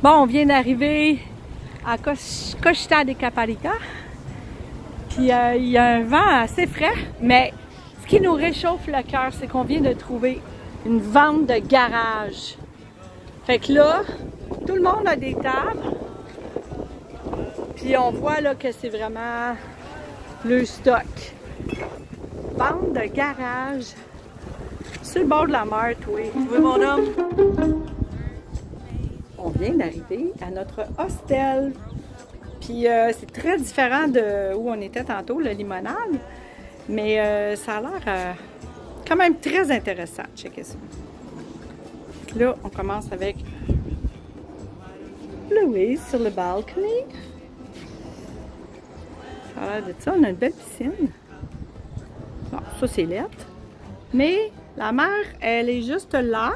Bon, on vient d'arriver à Costa de Caparica. Puis il y a un vent assez frais, mais ce qui nous réchauffe le cœur, c'est qu'on vient de trouver une vente de garage. Fait que là, tout le monde a des tables. Puis on voit là que c'est vraiment le stock. Vente de garage. Sur le bord de la mer, oui. Oui, mon homme. On vient d'arriver à notre hostel. Puis c'est très différent de où on était tantôt, le Limonade. Mais ça a l'air quand même très intéressant. Checkez ça. Là, on commence avec Louise sur le balcony. Ça a l'air de ça. On a une belle piscine. Bon, ça c'est lettre. Mais la mer, elle est juste là.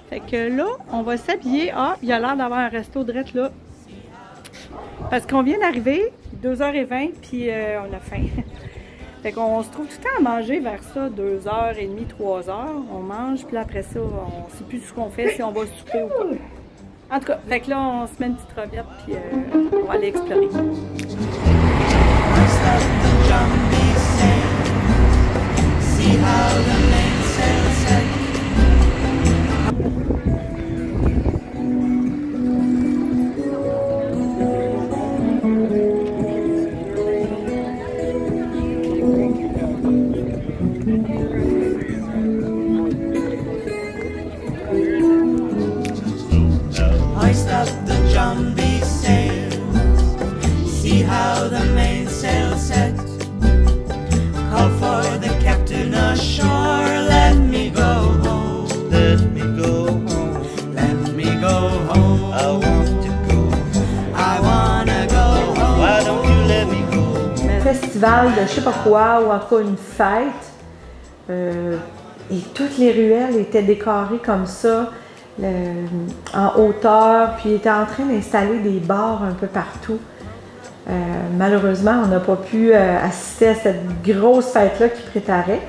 Fait que là, on va s'habiller. Ah, il y a l'air d'avoir un resto direct là. Parce qu'on vient d'arriver, 2h20, puis on a faim. Fait qu'on se trouve tout le temps à manger vers ça, 2h30, 3h. On mange, puis après ça, on sait plus ce qu'on fait, si on va souper ou pas. En tout cas, fait que là, on se met une petite rovette, puis on va aller explorer. De je sais pas quoi, ou en tout cas une fête. Et toutes les ruelles étaient décorées comme ça, en hauteur, puis ils étaient en train d'installer des bars un peu partout. Malheureusement, on n'a pas pu assister à cette grosse fête-là qui préparait.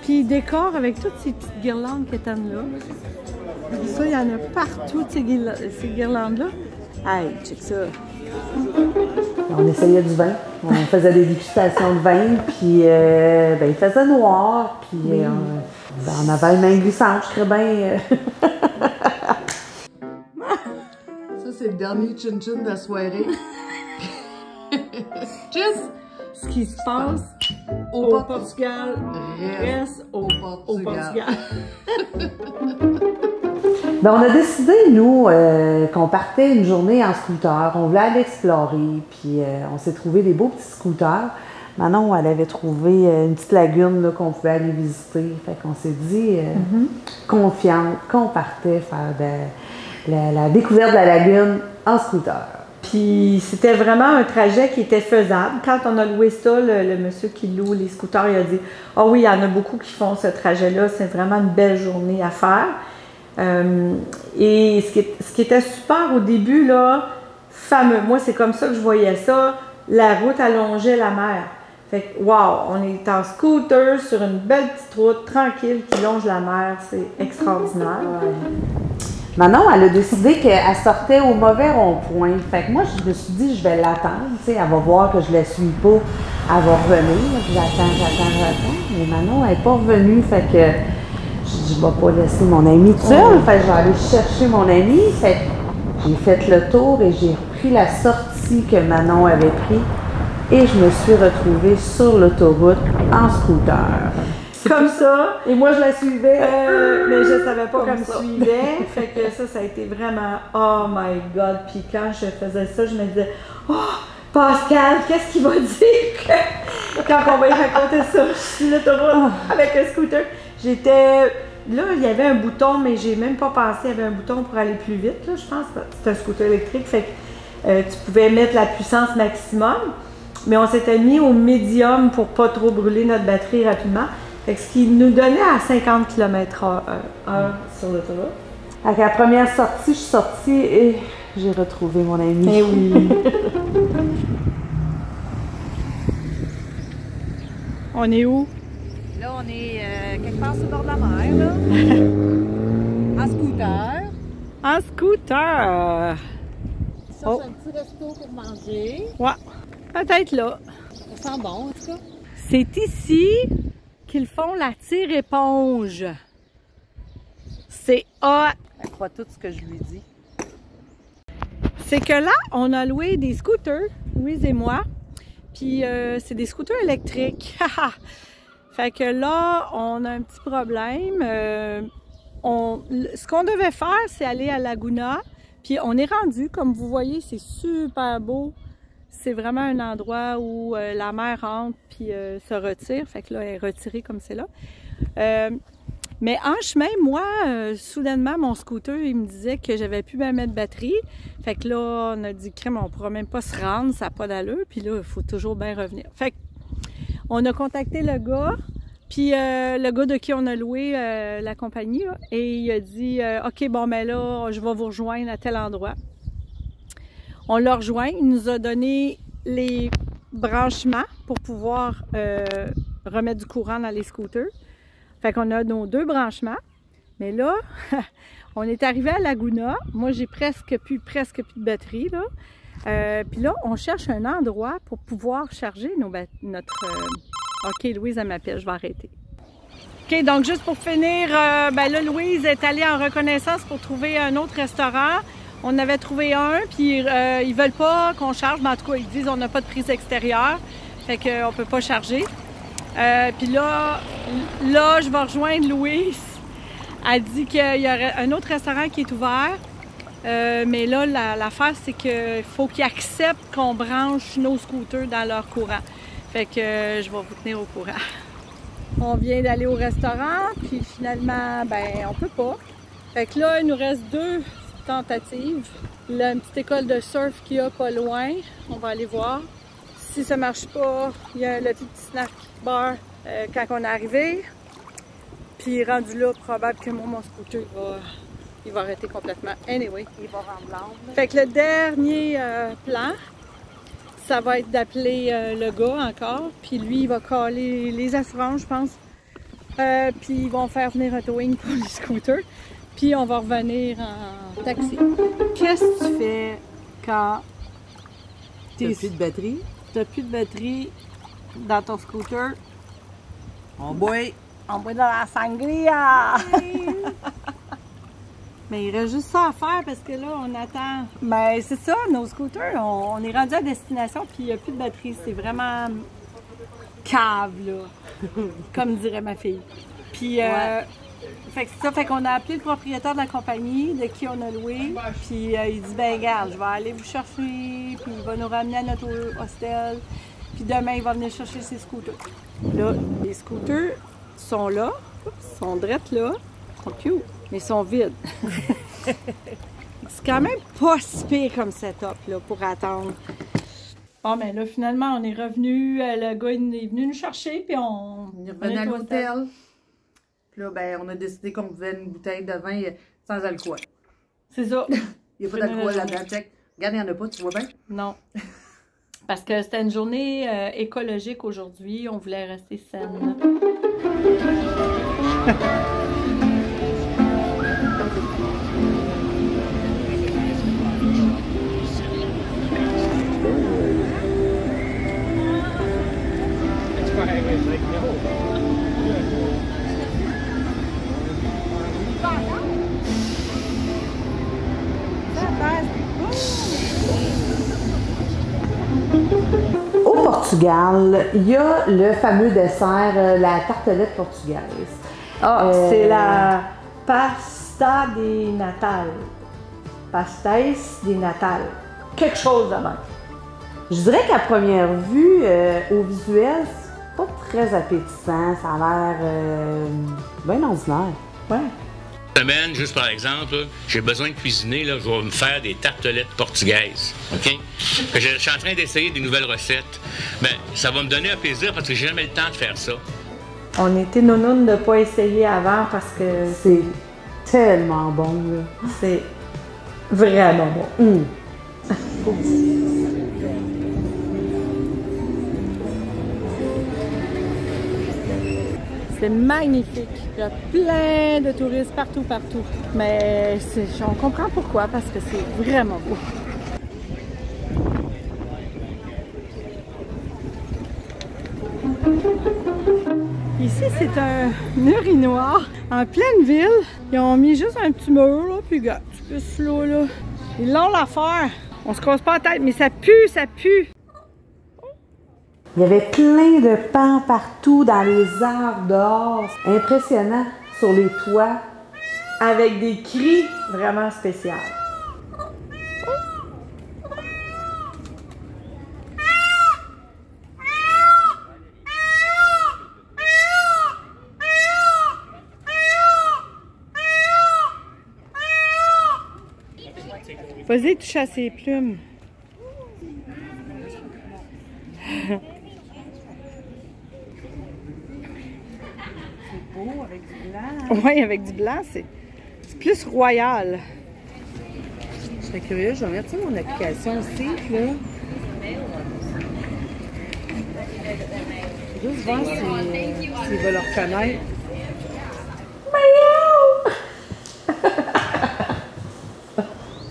Puis ils décorent avec toutes ces petites guirlandes qui étaient là. Ça, il y en a partout, ces guirlandes-là. Hey, check ça! On essayait du vin, on faisait des dégustations de vin, puis ben, il faisait noir, puis oui. On avait une main glissante, je crois bien. Ça, c'est le dernier chin-chin de la soirée. Juste ce qui se passe au Portugal reste au Portugal. Ben, on a décidé, nous, qu'on partait une journée en scooter. On voulait aller explorer, puis on s'est trouvé des beaux petits scooters. Manon, elle avait trouvé une petite lagune qu'on pouvait aller visiter. Fait qu'on s'est dit, confiante, qu'on partait faire la découverte de la lagune en scooter. Puis c'était vraiment un trajet qui était faisable. Quand on a loué ça, le monsieur qui loue les scooters, il a dit « Ah oui, il y en a beaucoup qui font ce trajet-là, c'est vraiment une belle journée à faire. » Et ce qui était super au début, là, fameux, moi c'est comme ça que je voyais ça, la route allongeait la mer. Fait que, wow, on est en scooter sur une belle petite route tranquille qui longe la mer, c'est extraordinaire. Manon, elle a décidé qu'elle sortait au mauvais rond-point. Fait que moi, je me suis dit, je vais l'attendre, tu sais, elle va voir que je la suis pas, elle va revenir. J'attends. Mais Manon, elle n'est pas revenue, fait que je ne vais pas laisser mon ami tout seul. Fait que je vais aller chercher mon ami. Fait que j'ai fait le tour et j'ai repris la sortie que Manon avait prise. Et je me suis retrouvée sur l'autoroute en scooter. Comme ça, et moi je la suivais, mais je savais pas qu'elle me suivait. Fait que ça a été vraiment oh my god. Puis quand je faisais ça, je me disais oh Pascal, qu'est-ce qu'il va dire quand on va y raconter ça sur l'autoroute avec le scooter. Là, il y avait un bouton, mais j'ai même pas pensé, il y avait un bouton pour aller plus vite, là, je pense. C'est un scooter électrique, fait que tu pouvais mettre la puissance maximum. Mais on s'était mis au médium pour pas trop brûler notre batterie rapidement. Fait que ce qui nous donnait à 50 km/h sur l'autoroute. À la première sortie, je suis sortie et j'ai retrouvé mon ami. Eh oui! On est où? Là, on est quelque part sur le bord de la mer, là. En scooter. En scooter! On cherche un petit resto pour manger. Ouais, peut-être là. Ça sent bon, en tout cas. C'est ici qu'ils font la tire-éponge. C'est hot! Elle croit tout ce que je lui dis. C'est que là, on a loué des scooters, Louise et moi. Puis c'est des scooters électriques. Fait que là, on a un petit problème. Ce qu'on devait faire, c'est aller à Laguna. Puis on est rendu, comme vous voyez, c'est super beau. C'est vraiment un endroit où la mer entre puis se retire. Fait que là, elle est retirée comme c'est là. Mais en chemin, moi, soudainement, mon scooter, il me disait que j'avais plus ma mettre de batterie. Fait que là, on a dit, crème, on pourra même pas se rendre, ça n'a pas d'allure. Puis là, il faut toujours bien revenir. Fait que, on a contacté le gars, puis le gars de qui on a loué la compagnie, là, et il a dit, OK, bon, ben là, je vais vous rejoindre à tel endroit. On l'a rejoint, il nous a donné les branchements pour pouvoir remettre du courant dans les scooters. Fait qu'on a nos 2 branchements. Mais là, on est arrivé à Laguna. Moi, j'ai presque plus de batterie, là. Puis là, on cherche un endroit pour pouvoir charger notre... OK, Louise, elle m'appelle, je vais arrêter. OK, donc juste pour finir, ben là, Louise est allée en reconnaissance pour trouver un autre restaurant. On avait trouvé un, puis ils veulent pas qu'on charge, mais en tout cas, ils disent qu'on n'a pas de prise extérieure. Fait qu'on peut pas charger. Puis là, je vais rejoindre Louise. Elle dit qu'il y aurait un autre restaurant qui est ouvert. Mais là, l'affaire, c'est qu'il faut qu'ils acceptent qu'on branche nos scooters dans leur courant. Fait que je vais vous tenir au courant. On vient d'aller au restaurant, puis finalement, ben, on peut pas. Fait que là, il nous reste 2 tentatives. Là, une petite école de surf qu'il y a pas loin. On va aller voir. Si ça marche pas, il y a le petit snack bar quand on est arrivé. Puis rendu là, probable que mon scooter il va arrêter complètement. Anyway, Il va rendre l'ombre. fait que le dernier plan, ça va être d'appeler le gars encore. Puis lui, il va caler les assurances, je pense. Puis ils vont faire venir un towing pour les scooters. Puis on va revenir en taxi. Qu'est-ce que tu fais quand T'as plus de batterie? t'as plus de batterie dans ton scooter? On boit. On boit dans la sangria! Mais il reste juste ça à faire parce que là, on attend. Mais c'est ça, nos scooters, on est rendu à destination puis il n'y a plus de batterie. C'est vraiment cave, là. Comme dirait ma fille. Puis, fait que c'est ça, fait qu'on a appelé le propriétaire de la compagnie de qui on a loué. Puis il dit, ben regarde, je vais aller vous chercher, puis il va nous ramener à notre hostel. Puis demain, il va venir chercher ses scooters. Là, les scooters sont là, sont drettes là, sont cute, mais ils sont vides. C'est quand même pas si pire comme setup là, pour attendre. Bon, ben là, finalement, on est revenu. Le gars il est venu nous chercher, puis on est revenu à l'hôtel. Puis là, ben, on a décidé qu'on pouvait une bouteille de vin sans alcool. C'est ça. Il n'y a pas d'alcool là-dedans. Check. Regarde, il n'y en a pas, tu vois bien? Non. Parce que c'était une journée écologique aujourd'hui. On voulait rester saine. Au Portugal, il y a le fameux dessert, la tartelette portugaise. Ah, c'est la pasta di Natal. Pastéis di Natal. Quelque chose de même. Je dirais qu'à première vue, au visuel, c'est pas très appétissant. Ça a l'air bien ordinaire. Ouais. Semaine, juste par exemple, là, j'ai besoin de cuisiner, là, je vais me faire des tartelettes portugaises. OK? Je suis en train d'essayer des nouvelles recettes. Mais ça va me donner un plaisir parce que j'ai jamais le temps de faire ça. On était nounounes de ne pas essayer avant parce que C'est tellement bon, là. c'est vraiment bon. C'est magnifique. Il y a plein de touristes partout. Mais on comprend pourquoi, parce que c'est vraiment beau. Ici, c'est un urinoir en pleine ville. Ils ont mis juste un petit mur, là, puis regarde, tu peux se l'eau, là. Ils l'ont l'affaire. On se casse pas la tête, mais ça pue, ça pue. Il y avait plein de pans partout dans les arbres dehors. Impressionnant sur les toits. Avec des cris vraiment spéciaux. Vas-y, touche à ses plumes. C'est beau avec du blanc. Oui, avec du blanc, c'est plus royal. Je serais curieux, je vais mettre ça mon application aussi, là. Juste voir s'il va le reconnaître.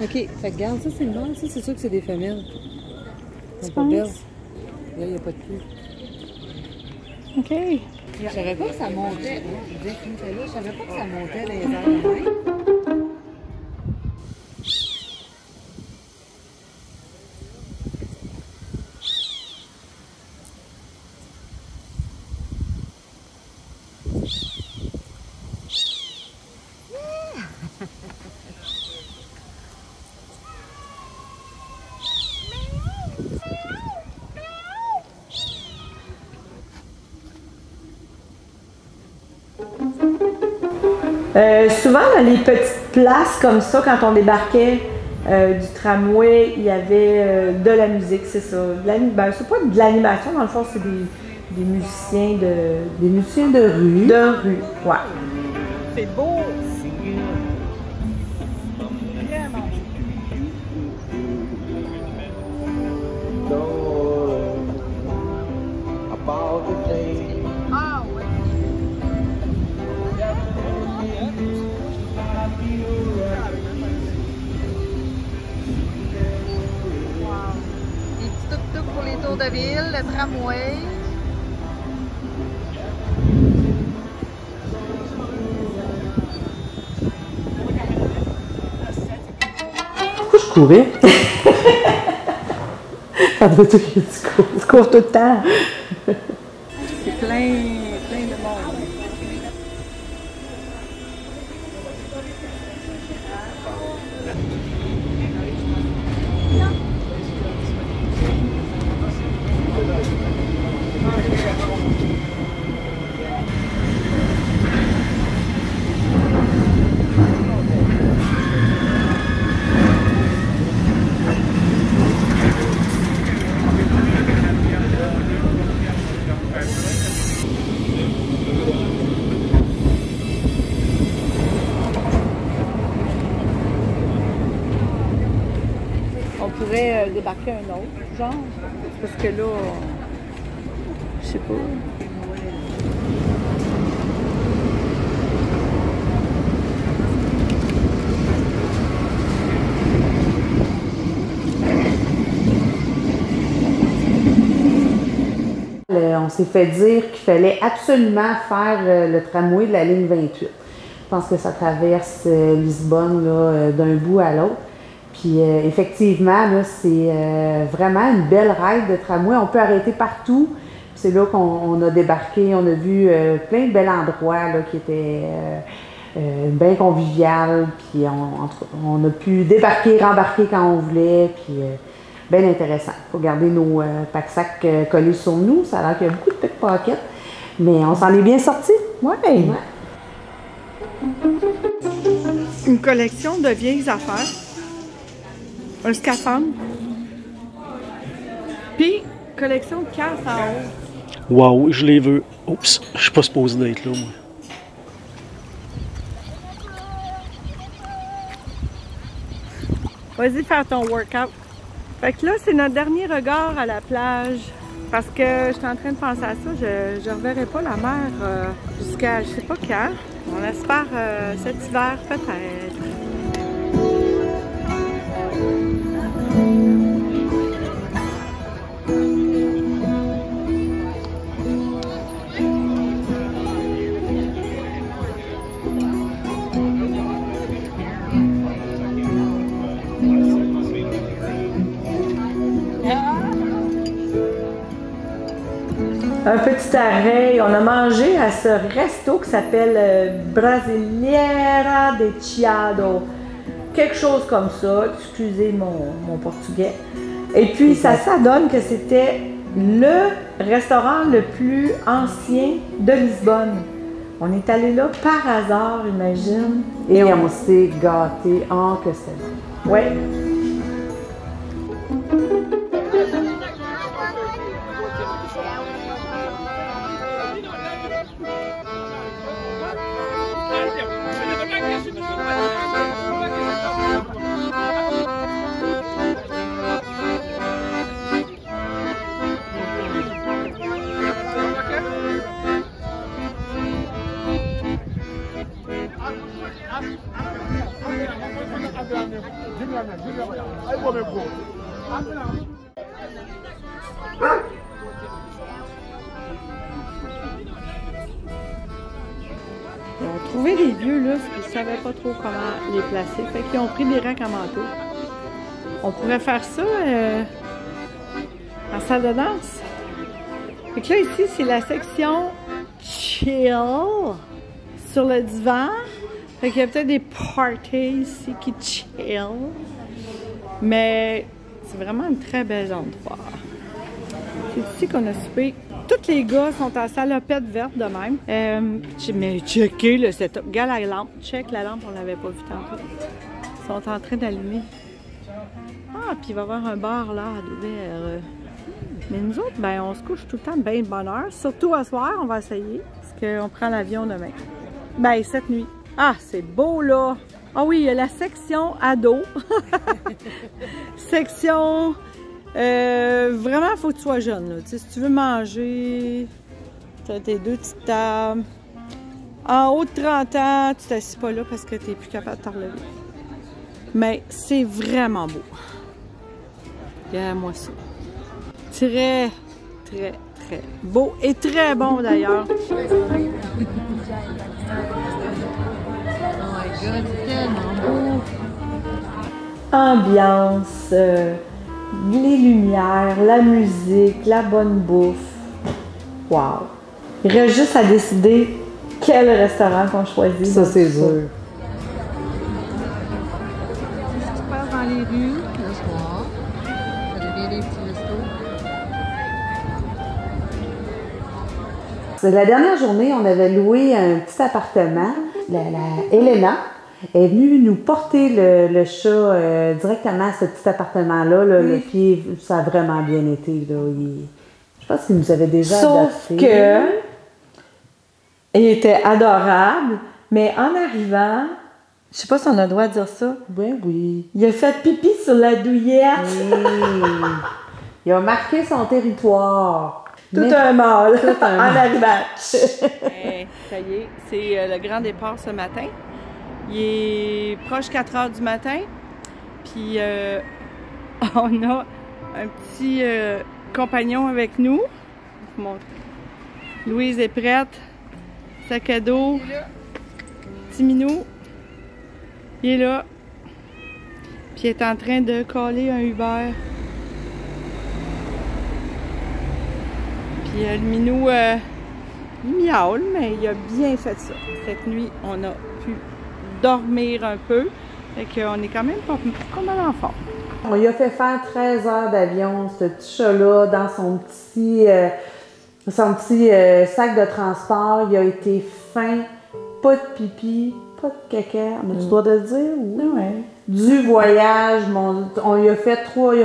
OK, fait que regarde, ça c'est le mâle, ça c'est sûr que c'est des femelles. Tu penses? Là, il n'y a pas de queue. OK. Je savais pas que ça montait. Je savais pas que ça montait les airs. Souvent, dans les petites places comme ça, quand on débarquait du tramway, il y avait de la musique, c'est ça. Ben, c'est pas de l'animation, dans le fond, c'est des musiciens de rue. De rue, ouais. C'est beau! Ah ouais. Des petits tuk-tuk pour les tours de ville, le tramway. Pourquoi je courais? Ça doit être que tu cours. Tu cours tout le temps. C'est plein de monde. On pourrait débarquer un autre, genre, parce que là, je sais pas. On s'est fait dire qu'il fallait absolument faire le tramway de la ligne 28. Je pense que ça traverse Lisbonne d'un bout à l'autre. Puis effectivement, c'est vraiment une belle ride de tramway. On peut arrêter partout. C'est là qu'on a débarqué. On a vu plein de bels endroits là, qui étaient bien conviviales. Puis on a pu débarquer, rembarquer quand on voulait. Puis bien intéressant. Il faut garder nos pack-sacs collés sur nous. Ça a l'air qu'il y a beaucoup de pickpockets. Mais on s'en est bien sortis. Ouais. Une collection de vieilles affaires. Un scaphandre. Puis, collection de casses en haut. Wow, je les veux. Oups, je suis pas supposé d'être là, moi. Vas-y faire ton workout. Fait que là, c'est notre dernier regard à la plage Parce que je suis en train de penser à ça, je ne reverrai pas la mer jusqu'à je sais pas quand. On espère cet hiver peut-être. Un petit arrêt, on a mangé à ce resto qui s'appelle Brasileira de Chiado. Quelque chose comme ça, excusez mon portugais. Et puis ça donne que c'était le restaurant le plus ancien de Lisbonne. On est allé là par hasard, imagine, et on s'est gâtés. Oh, que c'est bon. Ouais. Ils ont trouvé des vieux lustres, puis ils ne savaient pas trop comment les placer. Fait qu'ils ont pris des racks à manteau. On pourrait faire ça en salle de danse. Fait que là, ici, c'est la section chill sur le divan. Fait qu'il y a peut-être des parties ici qui chill. Mais c'est vraiment une très belle endroit. C'est ici qu'on a soupé. Tous les gars sont en salopette verte de même. Mais checkez le setup. Regarde la lampe. Check la lampe, on l'avait pas vu tantôt. Ils sont en train d'allumer. Ah, puis il va y avoir un bar là à d'ouvert. Mais nous autres, ben, on se couche tout le temps de bien bonne heure. Surtout à soir, on va essayer. Parce qu'on prend l'avion demain. Ben, cette nuit. Ah, c'est beau là! Ah oui, il y a la section ado. Section... vraiment, il faut que tu sois jeune. Là. Si tu veux manger, tu as tes deux petites tables. En haut de 30 ans, tu t'assis pas là parce que tu n'es plus capable de te relever. Mais c'est vraiment beau. Regarde-moi ça. Très, très, très beau et très bon d'ailleurs. Ambiance, les lumières, la musique, la bonne bouffe. Wow! Il reste juste à décider quel restaurant qu'on choisit. Ça, c'est sûr. Qu'est-ce qui se passe dans les rues le soir? Ça devient des petits restos. La dernière journée, on avait loué un petit appartement. Elena est venue nous porter le chat directement à ce petit appartement-là. Là, oui. Puis ça a vraiment bien été. Là. Je pense qu'il nous avait déjà adopté. Sauf que il était adorable, mais en arrivant, je sais pas si on a le droit de dire ça. Oui, oui. Il a fait pipi sur la douillette. Oui. Il a marqué son territoire. Tout un mâle en arrivant. Ça y est, c'est le grand départ ce matin. Il est proche 4 heures du matin. Puis on a un petit compagnon avec nous. Louise est prête. Sac à dos. Petit minou. Il est là. Puis il est en train de coller un Uber. Puis le minou, il miaule, mais il a bien fait ça. Cette nuit, on a pu dormir un peu. Fait qu'on est quand même pas mal en forme. On lui a fait faire 13 heures d'avion, ce petit chat-là, dans son petit sac de transport. Il a été fin, pas de pipi, pas de caca. Mais tu dois te le dire, oui. Ouais. Du voyage, on lui a fait 3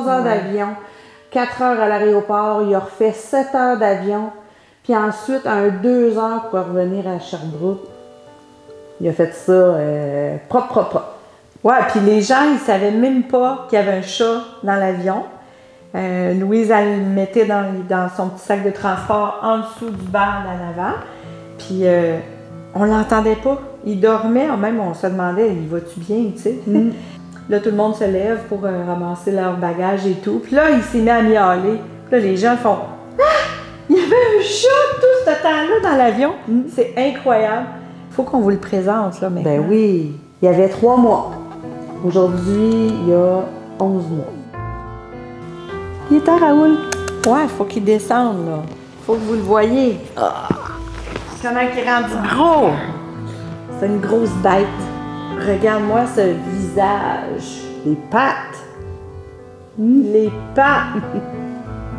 heures d'avion. 4 heures à l'aéroport, il a refait 7 heures d'avion, puis ensuite 2 heures pour revenir à Sherbrooke. Il a fait ça propre. Ouais, puis les gens, ils savaient même pas qu'il y avait un chat dans l'avion. Louise, elle le mettait dans son petit sac de transport en dessous du banc en avant. Puis on l'entendait pas. Il dormait, même on se demandait, il va-tu bien, tu sais? Là, tout le monde se lève pour ramasser leur bagage et tout. Puis là, il s'est mis à miauler. Puis là, les gens font « Ah! Il y avait un chat tout ce temps-là dans l'avion! C'est incroyable! » Il faut qu'on vous le présente, là, maintenant. Ben oui, il y avait 3 mois. Aujourd'hui, il y a 11 mois. Il est temps, Raoul? Ouais, il faut qu'il descende, là. Il faut que vous le voyez. Ah! Comment il est rendu gros! C'est une grosse bête. Regarde-moi ce visage. Les pattes. Les pattes.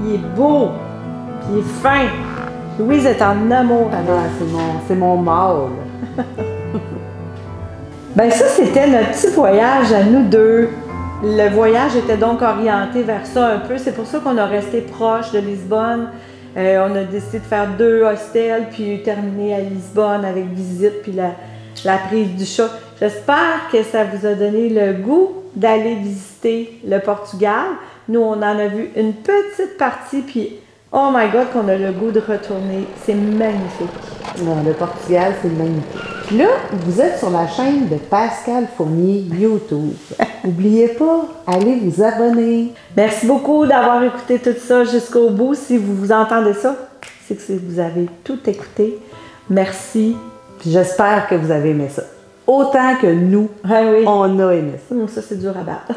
Il est beau. Puis il est fin. Louise est en amour avec. Ah, c'est mon mâle. Ben ça, c'était notre petit voyage à nous deux. Le voyage était donc orienté vers ça un peu. C'est pour ça qu'on a resté proche de Lisbonne. On a décidé de faire 2 hostels, puis terminer à Lisbonne avec visite, puis la prise du chat. J'espère que ça vous a donné le goût d'aller visiter le Portugal. Nous, on en a vu une petite partie, puis oh my God, qu'on a le goût de retourner. C'est magnifique. Non, le Portugal, c'est magnifique. Puis là, vous êtes sur la chaîne de Pascal Fournier YouTube. N'oubliez pas, allez vous abonner. Merci beaucoup d'avoir écouté tout ça jusqu'au bout. Si vous entendez ça, c'est que vous avez tout écouté. Merci. Puis j'espère que vous avez aimé ça. Autant que nous, oui. on a aimé ça. Ça, c'est dur à battre.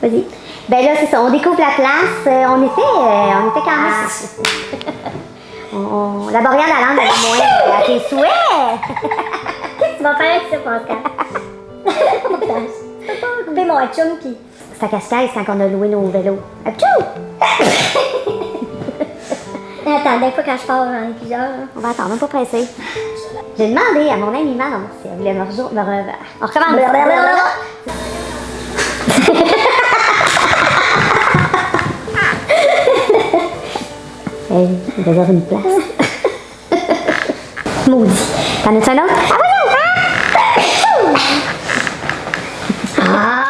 Vas-y. Ben là, c'est ça, on découvre la place. On était quand même... La barrière de la langue, elle est moins à tes souhaits. Qu'est-ce que tu vas faire avec ça, Pascal? Tu peux pas couper mon chum, pis... C'est à Cascais quand on a loué nos vélos. Tchou! Attends, des fois quand je pars, j'en ai plusieurs. On va attendre, on n'est pas pressé. J'ai demandé à mon amie Manon si elle voulait me rejoindre. On recommence. Hey, il va y avoir une place. Maudit. T'en as-tu un autre? Ah, voyons! Ah!